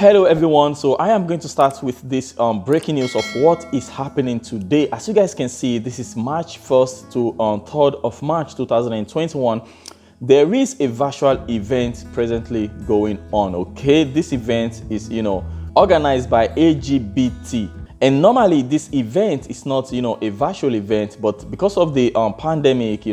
Hello everyone, so I am going to start with this breaking news of what is happening today. As you guys can see, this is March 1st to 3rd of March 2021. There is a virtual event presently going on. Okay, this event is organized by AGBT, and normally this event is not a virtual event, but because of the pandemic,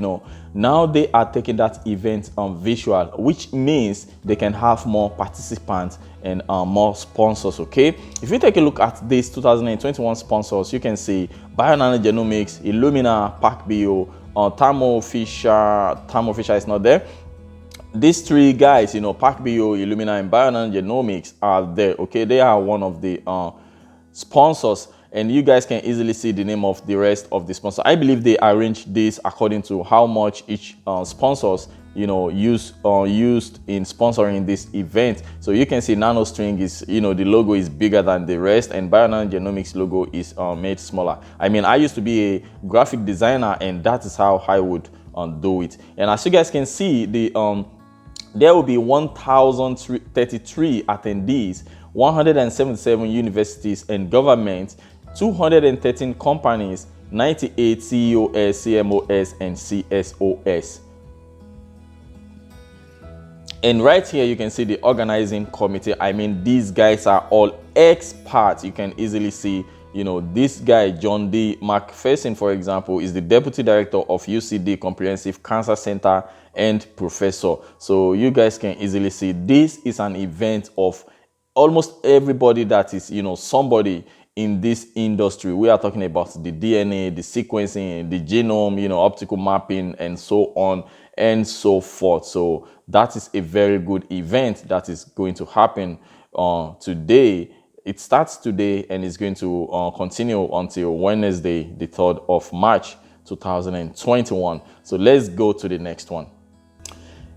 now they are taking that event visual, which means they can have more participants and more sponsors. Okay, if you take a look at this 2021 sponsors, you can see Bionano Genomics, Illumina, PACB, Thermo Fisher is not there. These three guys, PACB, Illumina, and Bionano Genomics are there. Okay, they are one of the sponsors, and you guys can easily see the name of the rest of the sponsors. I believe they arranged this according to how much each sponsors used in sponsoring this event. So you can see NanoString is the logo is bigger than the rest, and Bionano Genomics logo is made smaller. I mean, I used to be a graphic designer, and that is how I would do it. And as you guys can see, there will be 1,033 attendees, 177 universities and governments, 213 companies, 98 CEOs, CMOs, and CSOs. And right here, you can see the organizing committee. I mean, these guys are all experts. You can easily see, this guy, John D. McPherson, for example, is the deputy director of UCD Comprehensive Cancer Center and professor. So you guys can easily see this is an event of almost everybody that is, somebody in this industry. We are talking about the DNA, the sequencing, the genome, optical mapping, and so on and so forth. So that is a very good event that is going to happen today. It starts today and is going to continue until Wednesday, the 3rd of March, 2021. So let's go to the next one.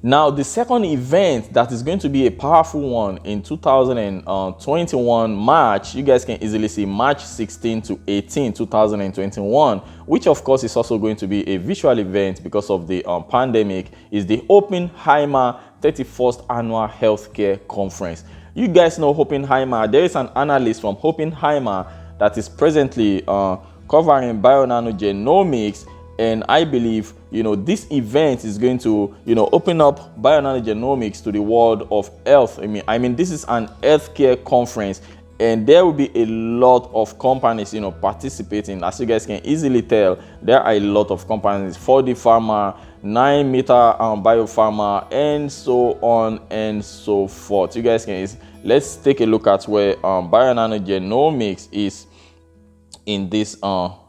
Now, the second event that is going to be a powerful one in 2021 March, you guys can easily see March 16 to 18, 2021, which of course is also going to be a visual event because of the pandemic, is the Oppenheimer 31st Annual Healthcare Conference. You guys know Oppenheimer. There is an analyst from Oppenheimer that is presently covering Bionano Genomics, and I believe this event is going to open up Bionano Genomics to the world of health. I mean this is an healthcare conference, and there will be a lot of companies participating. As you guys can easily tell, there are a lot of companies: 4D Pharma, 9-meter Biopharma, and so on and so forth. You guys can let's take a look at where Bionano Genomics is in this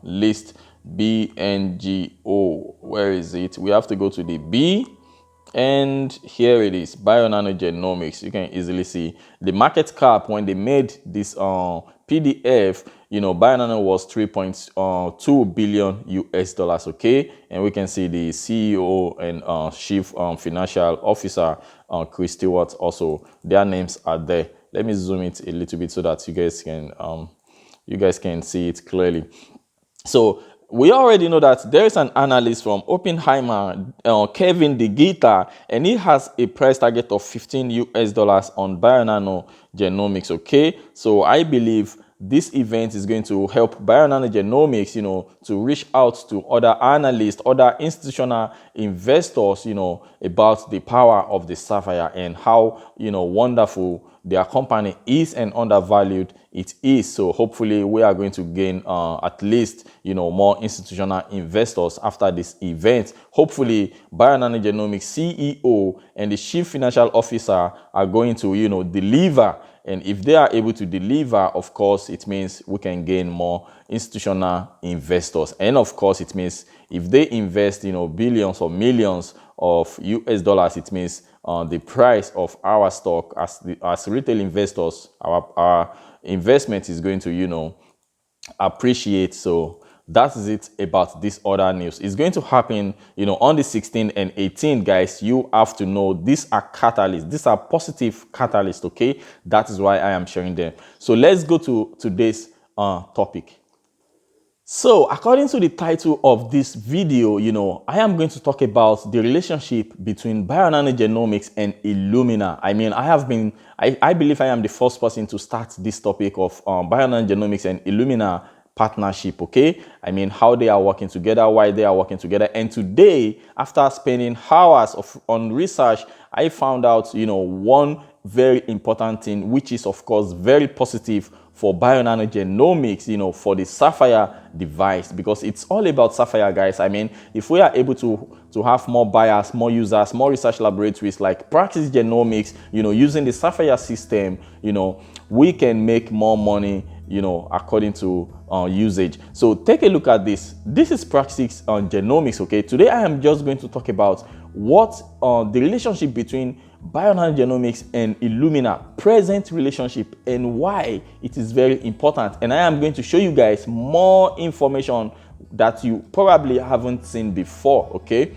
list. BNGO, where is it? We have to go to the B, and here it is, Bionano Genomics. You can easily see the market cap when they made this PDF. Bionano was $3.2 billion US. Okay, and we can see the CEO and chief financial officer, Chris Stewart, also their names are there. Let me zoom it a little bit so that you guys can see it clearly. So we already know that there is an analyst from Oppenheimer, Kevin DeGita, and he has a price target of $15 US on Bionano Genomics. Okay, so I believe this event is going to help Bionano Genomics, to reach out to other analysts, other institutional investors, about the power of the Saphyr and how, wonderful their company is and undervalued it is. So hopefully we are going to gain at least, more institutional investors after this event. Hopefully Bionano Genomics CEO and the chief financial officer are going to, deliver. And if they are able to deliver, of course, it means we can gain more institutional investors. And of course, it means if they invest, billions or millions of US dollars, it means the price of our stock as retail investors, our investment is going to, appreciate. So that is it about this other news. It's going to happen, on the 16th and 18th, guys. You have to know these are catalysts. These are positive catalysts, okay? That is why I am sharing them. So let's go to today's topic. So according to the title of this video, I am going to talk about the relationship between Bionano Genomics and Illumina. I mean, I believe I am the first person to start this topic of Bionano Genomics and Illumina partnership, okay? I mean, how they are working together, why they are working together. And today, after spending hours on research, I found out, one very important thing, which is of course very positive for Bionano Genomics, for the Saphyr device, because it's all about Saphyr, guys. I mean, if we are able to have more buyers, more users, more research laboratories like Praxis Genomics, using the Saphyr system, we can make more money, according to usage. So take a look at this. This is Praxis Genomics, okay? Today I am just going to talk about what the relationship between Bionano Genomics and Illumina, present relationship, and why it is very important. And I am going to show you guys more information that you probably haven't seen before, okay?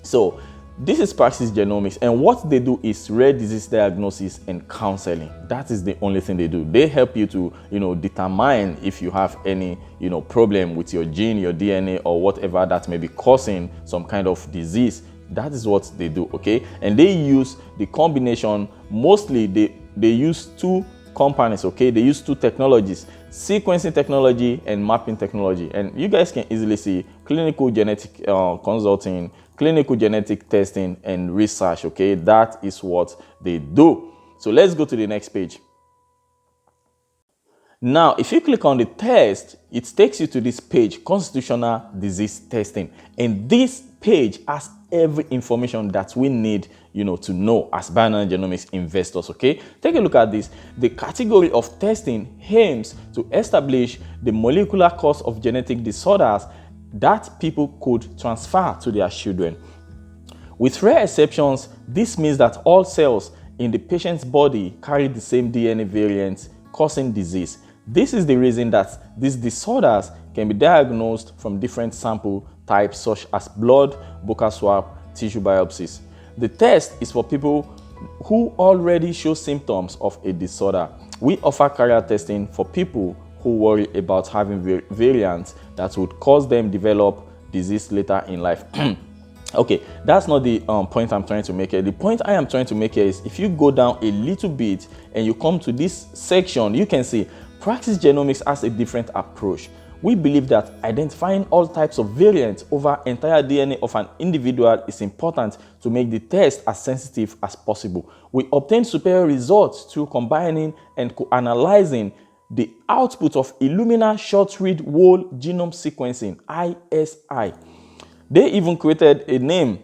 So this is Praxis Genomics, and what they do is rare disease diagnosis and counseling. That is the only thing they do. They help you to, determine if you have any, problem with your gene, your DNA, or whatever that may be causing some kind of disease. That is what they do, okay? And they use the combination, mostly they use two companies, okay? They use two technologies, sequencing technology and mapping technology. And you guys can easily see clinical genetic consulting, clinical genetic testing, and research, okay? That is what they do. So let's go to the next page. Now, if you click on the test, it takes you to this page, constitutional disease testing. And this page has every information that we need, to know as Bionano Genomics investors, okay? Take a look at this. The category of testing aims to establish the molecular cause of genetic disorders that people could transfer to their children. With rare exceptions, this means that all cells in the patient's body carry the same DNA variant causing disease. This is the reason that these disorders can be diagnosed from different sample types such as blood, buccal swab, tissue biopsies. The test is for people who already show symptoms of a disorder. We offer carrier testing for people who worry about having variants that would cause them develop disease later in life. Okay, that's not the point I'm trying to make here. The point I am trying to make here is if you go down a little bit and you come to this section, you can see Praxis Genomics has a different approach. We believe that identifying all types of variants over entire DNA of an individual is important to make the test as sensitive as possible. We obtain superior results through combining and co-analyzing the output of Illumina short-read whole genome sequencing, ISI. They even created a name,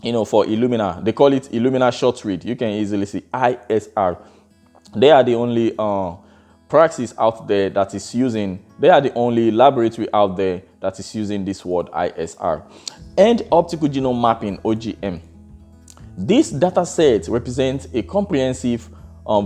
for Illumina. They call it Illumina short-read. You can easily see ISR. They are the only Praxis out there that is using, they are the only laboratory out there that is using this word ISR. And optical genome mapping, OGM. This data set represents a comprehensive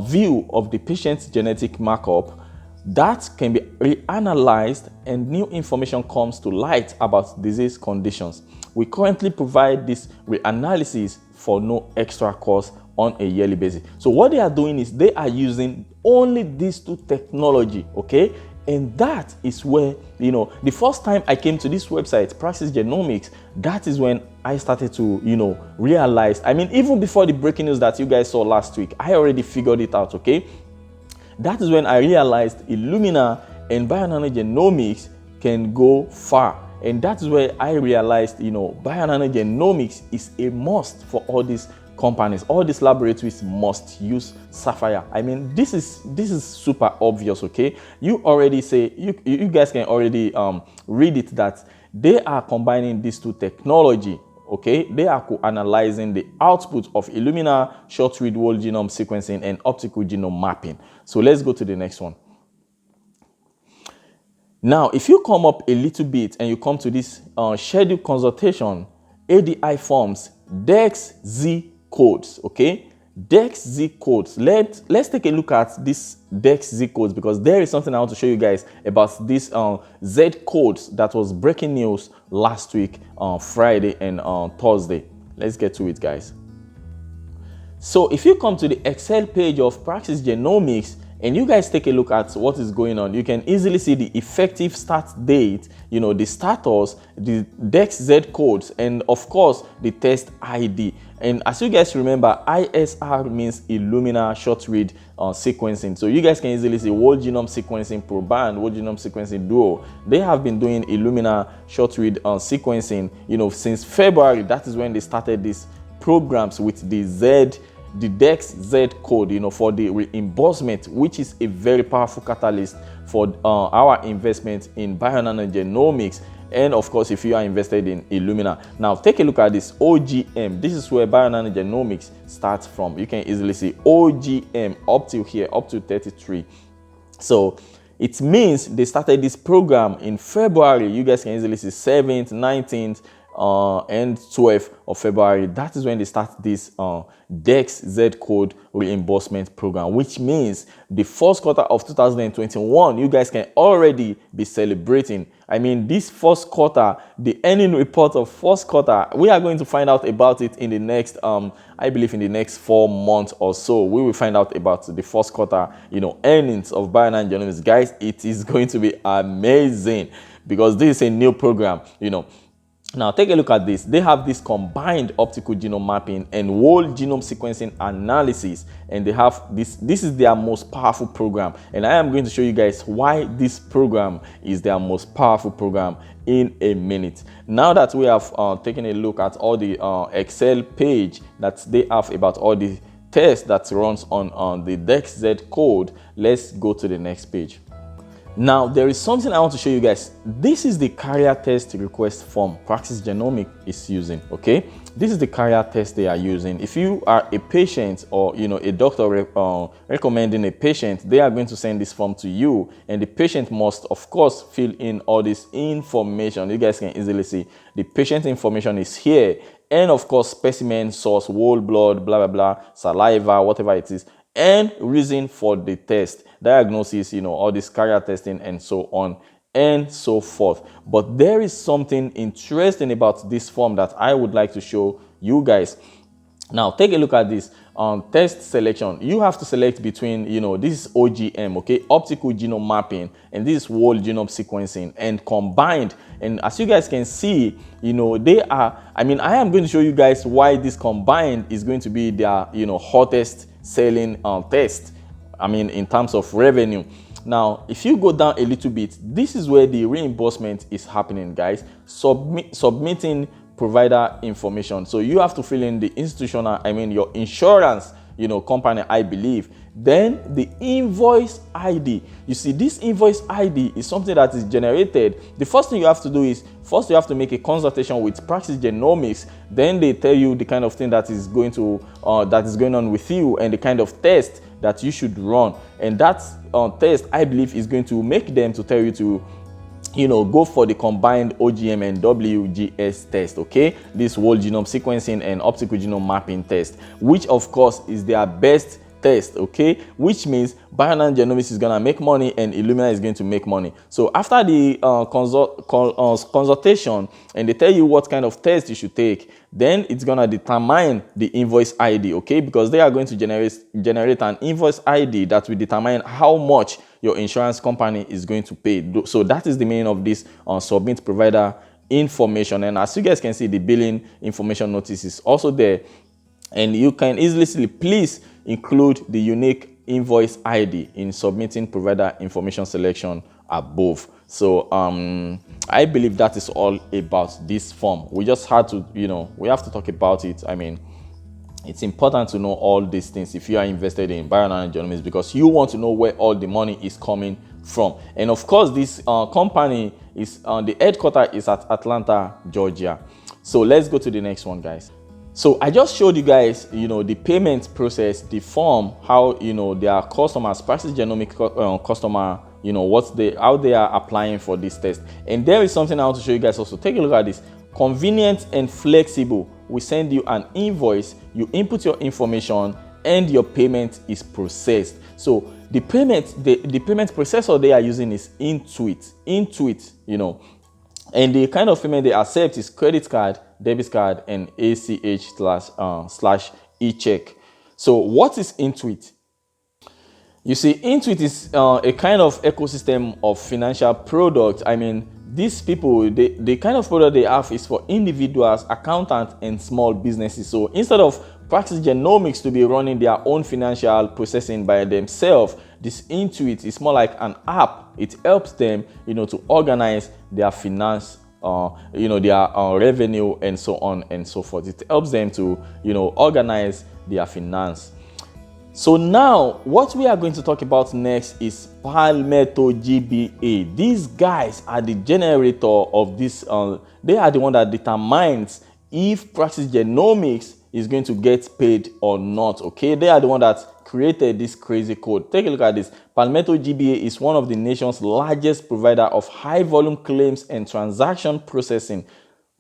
view of the patient's genetic markup that can be reanalyzed, and new information comes to light about disease conditions. We currently provide this reanalysis for no extra cost on a yearly basis. So what they are doing is they are using only these two technology, okay? And that is where, the first time I came to this website, Praxis Genomics, that is when I started to, realize, I mean, even before the breaking news that you guys saw last week, I already figured it out, okay? That is when I realized Illumina and Bionano Genomics can go far. And that's where I realized, Bionano Genomics is a must for all these companies. All these laboratories must use Saphyr. I mean, this is super obvious, okay? You already say, you guys can already read it, that they are combining these two technology, okay? They are co-analyzing the output of Illumina short-read whole genome sequencing and optical genome mapping. So let's go to the next one. Now, if you come up a little bit and you come to this scheduled consultation, ADI forms, DEX-Z codes, okay? DEX-Z codes. Let's take a look at this DEX-Z codes, because there is something I want to show you guys about this Z codes that was breaking news last week on Friday and Thursday. Let's get to it, guys. So if you come to the Excel page of Praxis Genomics And you guys take a look at what is going on. You can easily see the effective start date, you know, the status, the DEX Z codes, and of course the test ID. And as you guys remember, ISR means Illumina short read sequencing. So you guys can easily see whole genome sequencing ProBand, whole genome sequencing Duo. They have been doing Illumina short read sequencing, you know, since February. That is when they started these programs with the DEX Z code, you know, for the reimbursement, which is a very powerful catalyst for our investment in Bionano Genomics. And of course, if you are invested in Illumina. Now take a look at this OGM. This is where Bionano Genomics starts from. You can easily see OGM up to here, up to 33. So it means they started this program in February. You guys can easily see 7th, 19th, and 12th of February. That is when they start this DEX Z code reimbursement program, which means the first quarter of 2021, you guys can already be celebrating. I mean, this first quarter, the earning report of first quarter, we are going to find out about it in the next, I believe in the next 4 months or so. We will find out about the first quarter, you know, earnings of Bionano Genomics. Guys, it is going to be amazing because this is a new program, you know. Now take a look at this. They have this combined optical genome mapping and whole genome sequencing analysis, and they have this is their most powerful program, and I am going to show you guys why this program is their most powerful program in a minute. Now that we have taken a look at all the Excel page that they have about all the tests that runs on the DEX Z code, let's go to the next page. Now, there is something I want to show you guys. This is the carrier test request form Praxis Genomics is using, okay? This is the carrier test they are using. If you are a patient or, you know, a doctor recommending a patient, they are going to send this form to you, and the patient must, of course, fill in all this information. You guys can easily see the patient information is here, and of course, specimen, source, whole blood, blah, blah, blah, saliva, whatever it is, and reason for the test, diagnosis, you know, all this carrier testing and so on and so forth. But there is something interesting about this form that I would like to show you guys. Now take a look at this test selection. You have to select between, you know, this is OGM, okay, optical genome mapping, and this is whole genome sequencing, and combined. And as you guys can see, you know, they are, I mean, I am going to show you guys why this combined is going to be their, you know, hottest selling test, I mean, in terms of revenue. Now if you go down a little bit, this is where the reimbursement is happening, guys. Submitting provider information. So you have to fill in the institutional, I mean your insurance, you know, company, I believe. Then the invoice ID. You see, this invoice ID is something that is generated. The first thing you have to do is, first you have to make a consultation with Praxis Genomics. Then they tell you the kind of thing that is going to that is going on with you, and the kind of test that you should run. And that test, I believe, is going to make them to tell you to, you know, go for the combined OGM and WGS test, okay? This whole genome sequencing and optical genome mapping test, which of course is their best test, okay? Which means Bionano Genomics is gonna make money and Illumina is going to make money. So after the consultation, and they tell you what kind of test you should take, then it's gonna determine the invoice ID, okay? Because they are going to generate an invoice ID that will determine how much your insurance company is going to pay. So that is the meaning of this submit provider information. And as you guys can see, the billing information notice is also there, and you can easily see, please include the unique invoice ID in submitting provider information selection above. So I believe that is all about this form. We just had to, you know, we have to talk about it. I mean, it's important to know all these things if you are invested in Bionano Genomics, because you want to know where all the money is coming from. And of course, this company is the headquarters is at Atlanta, Georgia. So let's go to the next one, guys. So I just showed you guys, you know, the payment process, the form, how, you know, their customers, Praxis Genomics customer, you know, how they are applying for this test. And there is something I want to show you guys also. Take a look at this. Convenient and flexible. We send you an invoice, you input your information, and your payment is processed. So the payment processor they are using is Intuit, you know. And the kind of payment they accept is credit card, debit card, and ACH / e-check. So what is Intuit? You see, Intuit is a kind of ecosystem of financial product. I mean, these people, the kind of product they have is for individuals, accountants, and small businesses. So instead of Praxis Genomics to be running their own financial processing by themselves, this Intuit is more like an app. It helps them, to organize their finance, their revenue, and so on and so forth. It helps them to, organize their finance. So now what we are going to talk about next is Palmetto GBA. These guys are the generator of this. They are the one that determines if Praxis Genomics is going to get paid or not. Okay, they are the one that created this crazy code. Take a look at this. Palmetto GBA is one of the nation's largest provider of high volume claims and transaction processing,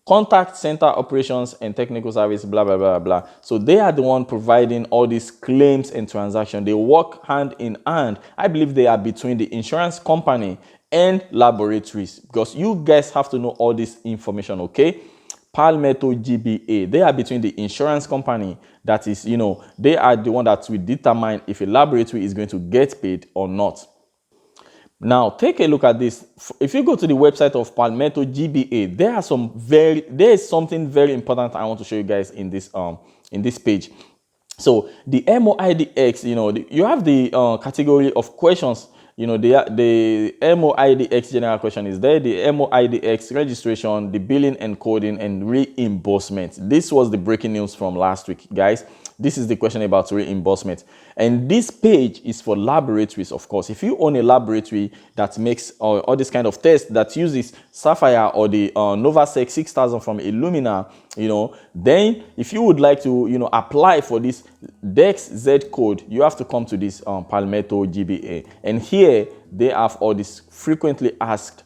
contact center operations, and technical service, blah, blah, blah, blah. So they are the one providing all these claims and transactions. They work hand in hand. I believe they are between the insurance company and laboratories, because you guys have to know all this information, okay? Palmetto GBA, they are between the insurance company, that is, they are the one that will determine if a laboratory is going to get paid or not. Now, take a look at this. If you go to the website of Palmetto GBA, there is something very important I want to show you guys in this page. So the MolDX, you have the category of questions. The MolDX general question is there, the MolDX registration, the billing and coding, and reimbursement. This was the breaking news from last week, guys. This is the question about reimbursement. And this page is for laboratories, of course. If you own a laboratory that makes all this kind of tests, that uses Saphyr or the NovaSeq 6000 from Illumina, then if you would like to, apply for this DEX Z code, you have to come to this Palmetto GBA. And here they have all these frequently asked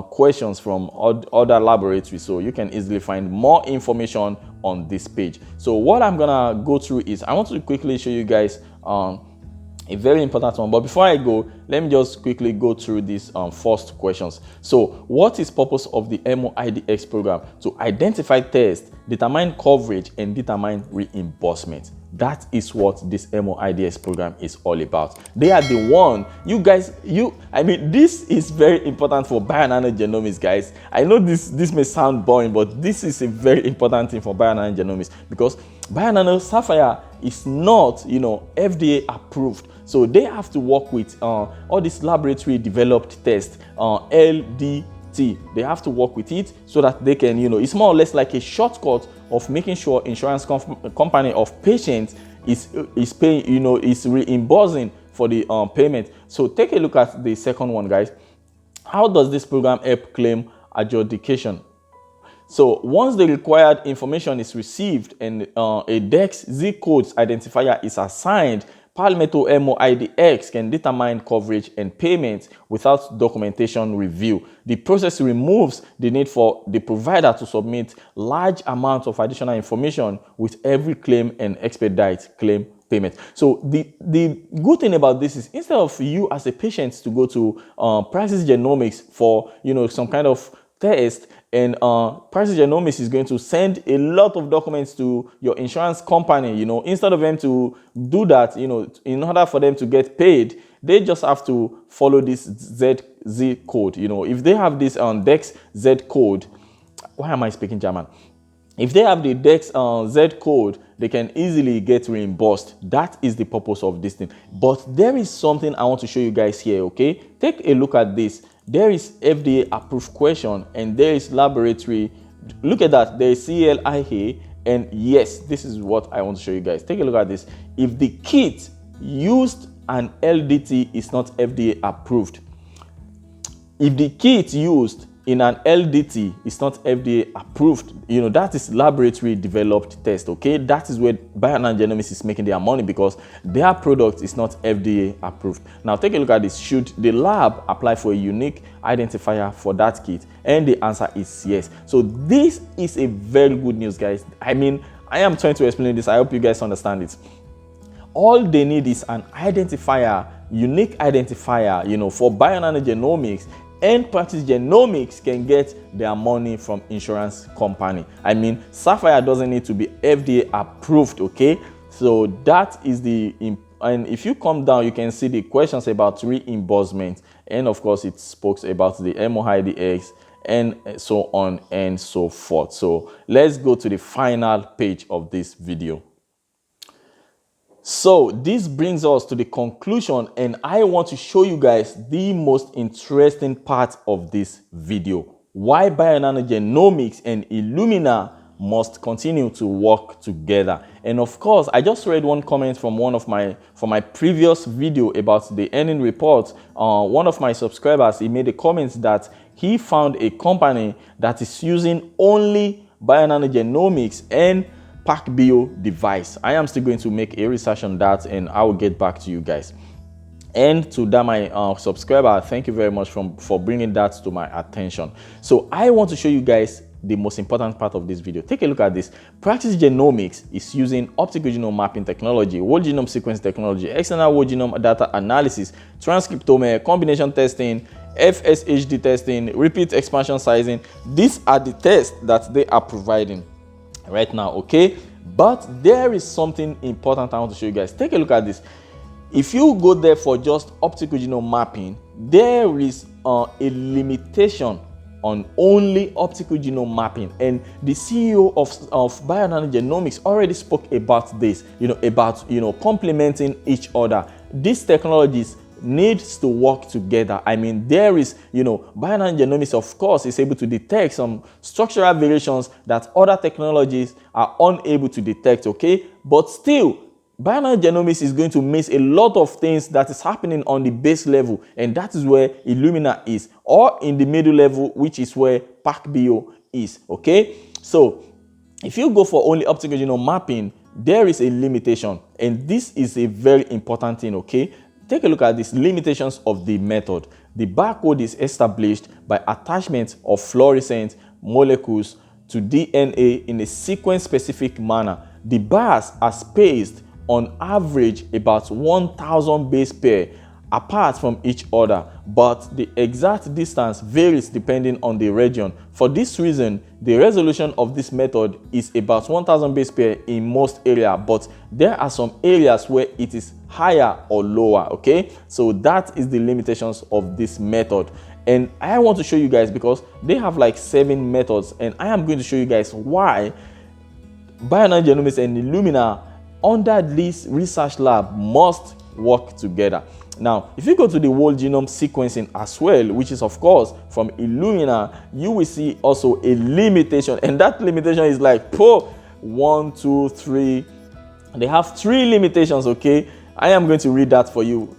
questions from other laboratories, so you can easily find more information on this page. So what I'm gonna go through is I want to quickly show you guys a very important one, but before I go, let me just quickly go through these first questions. So what is purpose of the MolDX program? To identify tests, determine coverage, and determine reimbursement. That is what this MolDX program is all about. They are the one, this is very important for Bionano Genomics, guys. I know this may sound boring, but this is a very important thing for Bionano Genomics, because Bionano Saphyr is not, FDA approved. So they have to work with all these laboratory developed tests, LDT. They have to work with it so that they can, it's more or less like a shortcut of making sure insurance company of patients is paying, is reimbursing for the payment. So take a look at the second one, guys. How does this program help claim adjudication? So once the required information is received and a DEX Z codes identifier is assigned, Palmetto MolDX can determine coverage and payment without documentation review. The process removes the need for the provider to submit large amounts of additional information with every claim and expedite claim payment. So the good thing about this is, instead of you as a patient to go to Praxis Genomics for some kind of test, and Praxis Genomics is going to send a lot of documents to your insurance company, instead of them to do that, in order for them to get paid, they just have to follow this Z code. If they have this DEX Z code, why am I speaking German? If they have the DEX Z code, they can easily get reimbursed. That is the purpose of this thing. But there is something I want to show you guys here, okay? Take a look at this. There is FDA approved question, and there is laboratory. Look at that. There is CLIA, and yes, this is what I want to show you guys. Take a look at this. If the kit used an LDT is not FDA approved, if the kit used in an LDT is not FDA approved, that is laboratory developed test, okay? That is where Bionano Genomics is making their money, because their product is not FDA approved. Now take a look at this. Should the lab apply for a unique identifier for that kit? And the answer is yes. So this is a very good news, guys. I am trying to explain this. I hope you guys understand it. All they need is an identifier, unique identifier, for Bionano Genomics, and Praxis Genomics can get their money from insurance company. Saphyr doesn't need to be FDA approved, okay? So that is the and if you come down, you can see the questions about reimbursement, and of course it speaks about the MolDX and so on and so forth. So let's go to the final page of this video. So this brings us to the conclusion, and I want to show you guys the most interesting part of this video: why Bionano Genomics and Illumina must continue to work together. And of course, I just read one comment from my previous video about the earning report. One of my subscribers, he made a comment that he found a company that is using only Bionano Genomics and PACB device. I am still going to make a research on that, and I will get back to you guys. And to that, my subscriber, thank you very much for bringing that to my attention. So I want to show you guys the most important part of this video. Take a look at this. Praxis Genomics is using optical genome mapping technology, whole genome sequence technology, external whole genome data analysis, transcriptome, combination testing, FSHD testing, repeat expansion sizing. These are the tests that they are providing right now, okay? But there is something important I want to show you guys. Take a look at this. If you go there for just optical genome mapping, there is a limitation on only optical genome mapping, and the CEO of Bionano Genomics already spoke about this, about complementing each other. These technologies needs to work together. I mean, there is, Bionano Genomics, of course, is able to detect some structural variations that other technologies are unable to detect, okay? But still, Bionano Genomics is going to miss a lot of things that is happening on the base level, and that is where Illumina is, or in the middle level, which is where PACB is, okay? So, if you go for only optical genome mapping, there is a limitation, and this is a very important thing, okay? Take a look at these limitations of the method. The barcode is established by attachment of fluorescent molecules to DNA in a sequence-specific manner. The bars are spaced on average about 1,000 base pair apart from each other, but the exact distance varies depending on the region. For this reason, the resolution of this method is about 1,000 base pair in most areas, but there are some areas where it is higher or lower, okay? So that is the limitations of this method. And I want to show you guys, because they have like 7 methods, and I am going to show you guys why Bionano Genomics and Illumina under this research lab must work together. Now, if you go to the whole genome sequencing as well, which is of course from Illumina, you will see also a limitation, and that limitation is like 1, 2, 3. They have 3 limitations, okay? I am going to read that for you.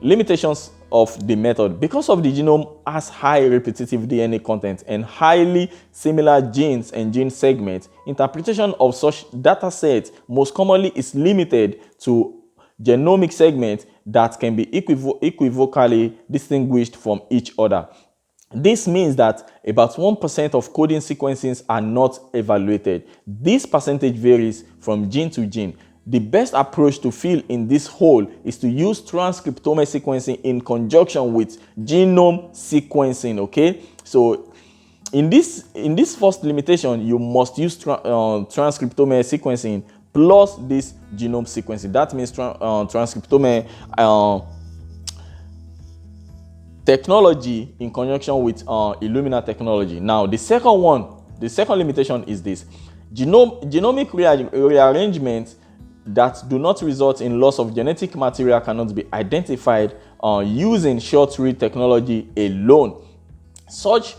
Limitations of the method. Because of the genome has high repetitive DNA content and highly similar genes and gene segments, interpretation of such data sets most commonly is limited to genomic segments that can be equivocally distinguished from each other. This means that about 1% of coding sequences are not evaluated. This percentage varies from gene to gene. The best approach to fill in this hole is to use transcriptome sequencing in conjunction with genome sequencing, okay? So in this first limitation, you must use transcriptome sequencing plus this genome sequencing. That means transcriptome technology in conjunction with Illumina technology. Now, the second limitation is this: genomic rearrangement that do not result in loss of genetic material cannot be identified using short-read technology alone. Such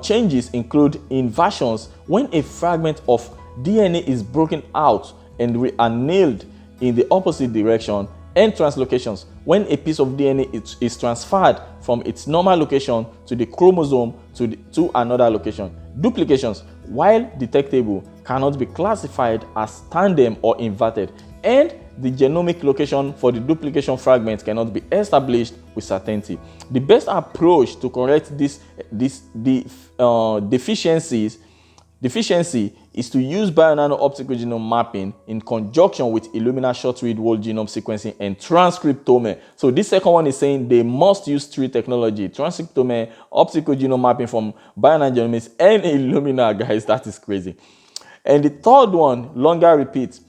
changes include inversions, when a fragment of DNA is broken out and reannealed in the opposite direction, and translocations, when a piece of DNA is transferred from its normal location to the chromosome to another location. Duplications, while detectable, cannot be classified as tandem or inverted, and the genomic location for the duplication fragment cannot be established with certainty. The best approach to correct this deficiency is to use Bionano optical genome mapping in conjunction with Illumina short-read whole genome sequencing and transcriptome. So this second one is saying they must use 3 technology: transcriptome, optical genome mapping from Bionano Genomics, and Illumina, guys. That is crazy. And the third one, longer repeats.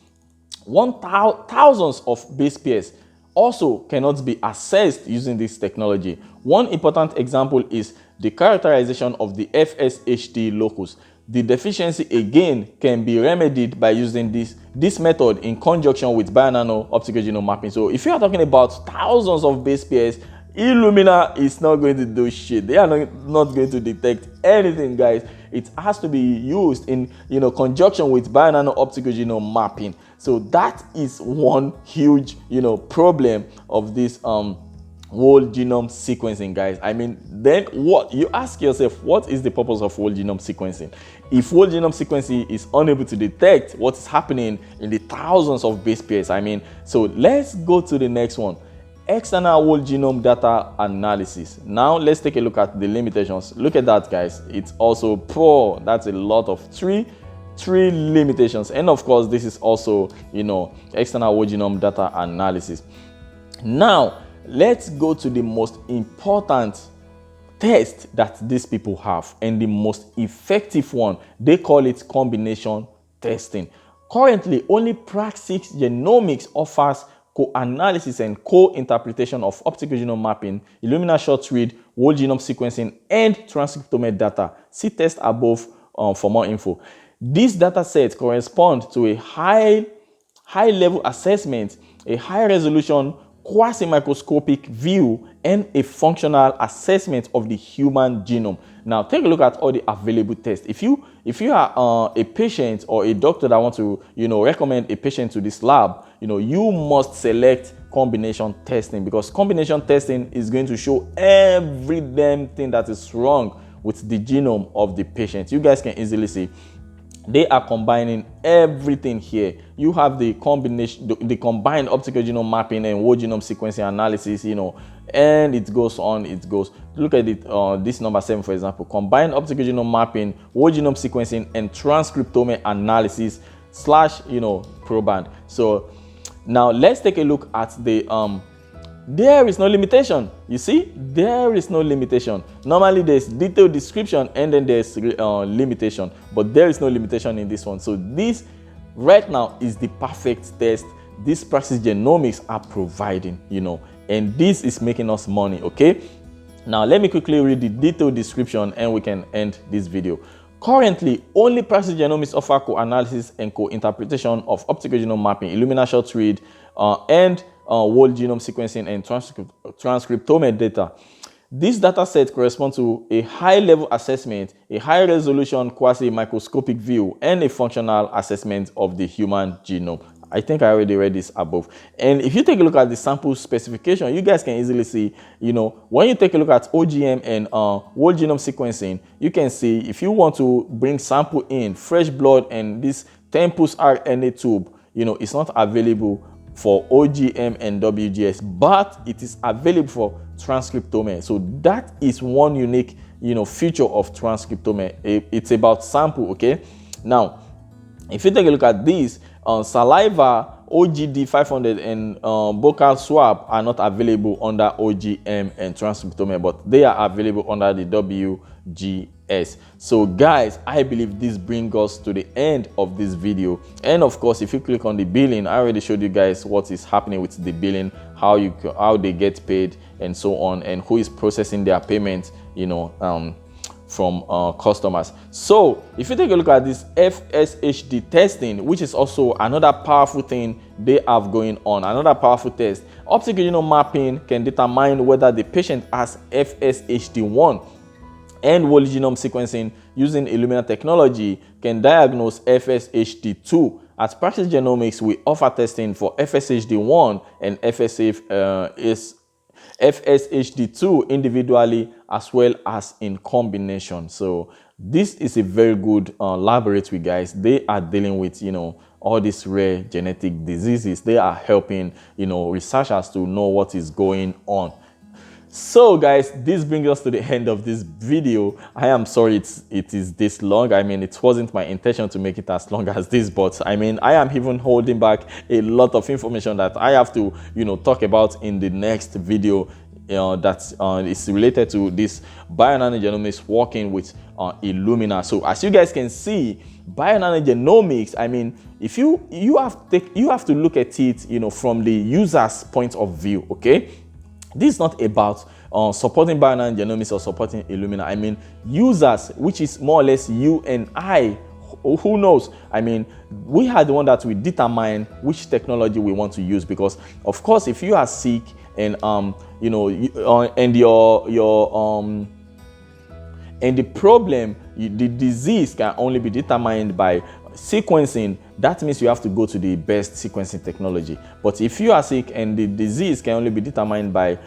thousands of base pairs also cannot be accessed using this technology. One important example is the characterization of the FSHD locus. The deficiency again can be remedied by using this method in conjunction with Bionano optical genome mapping. So if you are talking about thousands of base pairs, Illumina is not going to do shit. They are not going to detect anything, guys. It has to be used in conjunction with Bionano optical genome mapping. So that is one huge problem of this whole genome sequencing, guys. I mean, then what you ask yourself, what is the purpose of whole genome sequencing? If whole genome sequencing is unable to detect what is happening in the thousands of base pairs, I mean, so let's go to the next one. External whole genome data analysis. Now let's take a look at the limitations. Look at that, guys. It's also poor. That's a lot of three limitations. And of course, this is also external whole genome data analysis. Now let's go to the most important test that these people have, and the most effective one. They call it combination testing. Currently, only Praxis Genomics offers co-analysis and co-interpretation of optical genome mapping, Illumina short-read, whole genome sequencing, and transcriptome data. See test above for more info. These data sets correspond to a high-level assessment, a high-resolution quasi-microscopic view, and a functional assessment of the human genome. Now, take a look at all the available tests. If you are a patient or a doctor that wants to recommend a patient to this lab, you must select combination testing, because combination testing is going to show every damn thing that is wrong with the genome of the patient. You guys can easily see they are combining everything here. You have the combination, the combined optical genome mapping and whole genome sequencing analysis, and it goes on, it goes. Look at it, this number 7, for example, combined optical genome mapping, whole genome sequencing, and transcriptome analysis / proband. So now let's take a look at the there is no limitation. You see, there is no limitation. Normally there's detailed description and then there's limitation, but there is no limitation in this one. So this right now is the perfect test this Praxis Genomics are providing, and this is making us money. Okay, now let me quickly read the detailed description and we can end this video. Currently, only Praxis Genomics offer co-analysis and co-interpretation of optical genome mapping, Illumina short-read, and whole genome sequencing and transcriptome data. This data set corresponds to a high-level assessment, a high-resolution quasi-microscopic view, and a functional assessment of the human genome. I think I already read this above. And if you take a look at the sample specification, you guys can easily see, when you take a look at OGM and whole genome sequencing, you can see if you want to bring sample in, fresh blood and this 10-pulse RNA tube, it's not available for OGM and WGS, but it is available for transcriptome. So that is one unique, feature of transcriptome. It's about sample, okay? Now, if you take a look at this, saliva, OGD 500 and buccal swab are not available under OGM and transcriptome, but they are available under the WGS. So guys, I believe this brings us to the end of this video. And of course, if you click on the billing, I already showed you guys what is happening with the billing, how they get paid and so on, and who is processing their payment, from customers. So if you take a look at this FSHD testing, which is also another powerful thing they have going on, another powerful test, optical genome mapping can determine whether the patient has FSHD1, and whole genome sequencing using Illumina technology can diagnose FSHD2. At Praxis Genomics, we offer testing for FSHD1 and FSHD2 individually as well as in combination. So this is a very good laboratory, guys. They are dealing with all these rare genetic diseases. They are helping researchers to know what is going on. So guys, this brings us to the end of this video. I am sorry it is this long. I mean, it wasn't my intention to make it as long as this, but I mean, I am even holding back a lot of information that I have to talk about in the next video that is related to this Bionano Genomics working with Illumina. So as you guys can see, Bionano Genomics, I mean, if you have to look at it, you know, from the user's point of view. Okay, this is not about supporting Bionano Genomics or supporting Illumina. I mean, users, which is more or less you and I. Who knows? I mean, we are the one that we determine which technology we want to use, because of course, if you are sick and you know, and and the problem, the disease can only be determined by sequencing. That means you have to go to the best sequencing technology. But if you are sick and the disease can only be determined by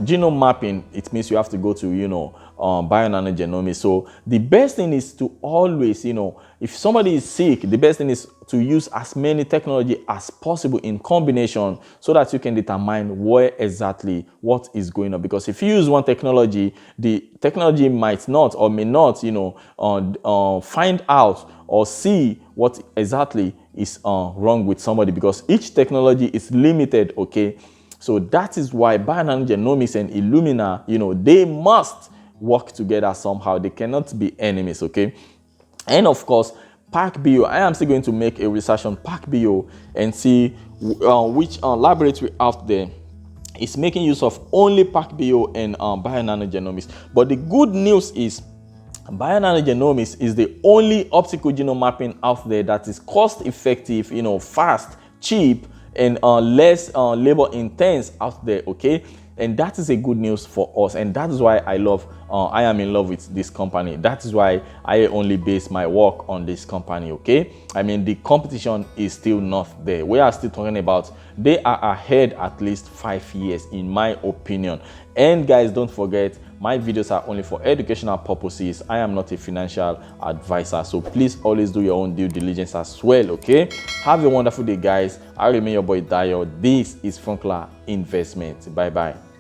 genome mapping, it means you have to go to, you know, Bionano Genomics. So the best thing is to always, you know, if somebody is sick, the best thing is to use as many technology as possible in combination, so that you can determine where exactly what is going on. Because if you use one technology, the technology might not or may not, you know, find out or see what exactly is wrong with somebody, because each technology is limited. Okay, so that is why Bionano Genomics and Illumina, you know, they must work together somehow. They cannot be enemies. Okay, and of course, PACB. I am still going to make a research on PACB and see which laboratory out there is making use of only PACB and Bionano Genomics. But the good news is, Bionano Genomics is the only optical genome mapping out there that is cost effective, you know, fast, cheap, and less labor intense out there. Okay, and that is a good news for us, and that is why I am in love with this company. That is why I only base my work on this company. Okay, I mean, the competition is still not there. We are still talking about they are ahead at least 5 years, in my opinion. And guys, don't forget, my videos are only for educational purposes. I am not a financial advisor, so please always do your own due diligence as well. Okay, have a wonderful day, guys. I remain your boy Dayo. This is Funkla Investment. Bye bye.